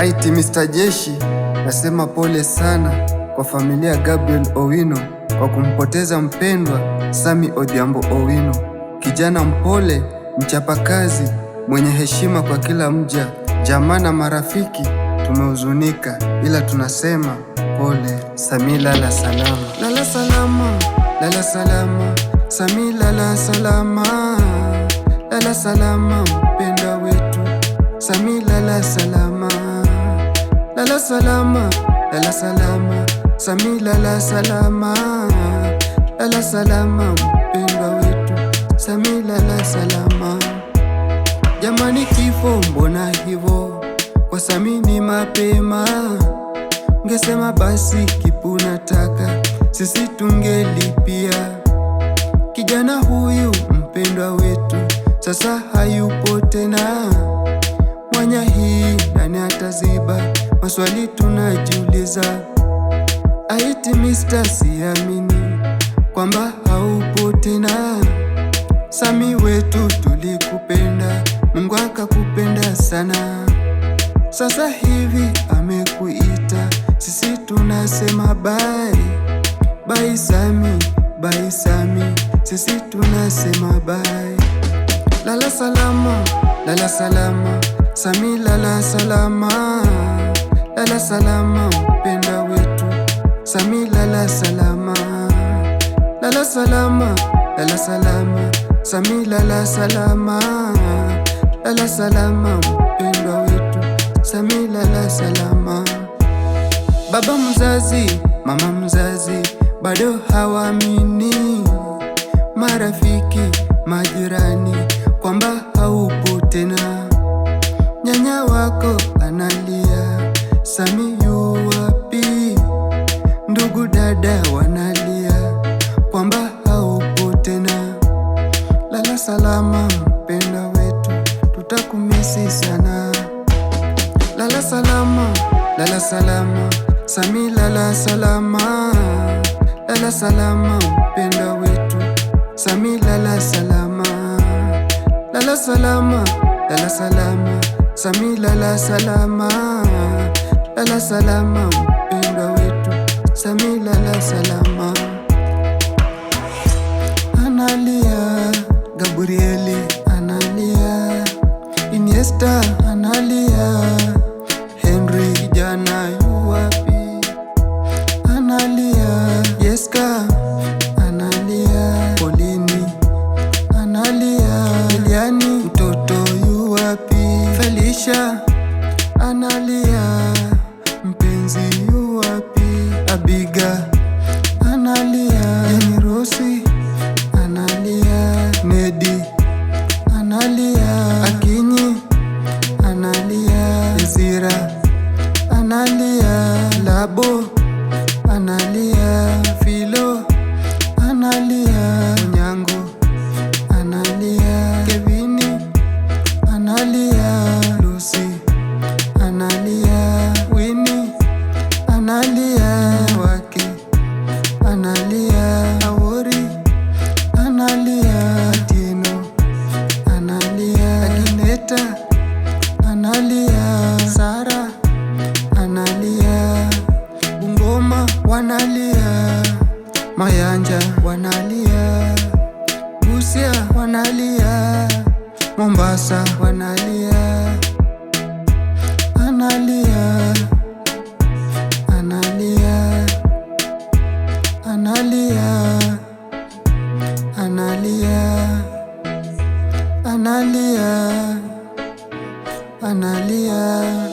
IT Mr. Jeshi, nasema pole sana kwa familia ya Gabriel Owino kwa kumpoteza mpendwa Sammy Odhiambo Owino, kijana mpole, mchapakazi, mwenye heshima kwa kila mja. Jamaa na marafiki tumehuzunika, ila tunasema pole. Sammy lala salama, lala salama, lala salama. Sammy lala salama, lala salama, mpendwa wetu. Sammy lala salama, lala salama, lala salama. Sammy lala salama, lala salama, mpendwa wetu. Sammy lala salama. Jamani, kifo mbona hivo? Kwa Sammy ni mapema. Ngesema basi kipu nataka, sisi tungelipia. Kijana huyu mpendwa wetu sasa hayupo tena. Mwanya hii nani ataziba? Maswali tunajiuliza. IT Mr. siamini kwamba haupo tena. Sammy wetu tulikupenda, Mungu akakupenda sana. Sasa hivi amekuita, sisi tunasema bye. Bye Sammy, bye Sammy, sisi tunasema bye. Lala salama, lala salama. Sammy lala salama, lala salama, mpendwa wetu. Sammy lala salama, lala salama, lala salama. Sammy lala salama, lala salama, mpendwa wetu. Sammy lala salama. Baba mzazi, mama mzazi bado hawaamini, marafiki, majirani kwamba haupo tena. Nyanya wako analia, Sammy yu wapi? Ndugu dada wanalia kwamba haupo tena. Lala salama, mpendwa wetu, tutakumisi sana. Lala salama, lala salama. Sammy lala salama, lala salama, mpendwa wetu. Sammy lala salama, lala salama, lala salama. Sammy lala salama, lala salama, mpendwa wetu. Sammy lala salama. Analia Gabrieli, analia Iniesta, analia Henry, kijana yu wapi? Analia Yeska, analia Polini, analia Eliani, mtoto yu wapi? Felicia, analia mpenzi yu wapi? Abiga, analia Rosi, analia Nedi, analia Akinyi, analia Ezira, analia Labo, analia Filo, analia Onyango, analia Kevini, analia Lucy, analia Winnie, analia Wake, analia Awori, analia Tino, analia Agineta, analia Sara, analia Bungoma, wanalia Mayanja, wanalia Busia, wanalia Mombasa, wanalia. Analia, analia, analia, analia, analia, analia.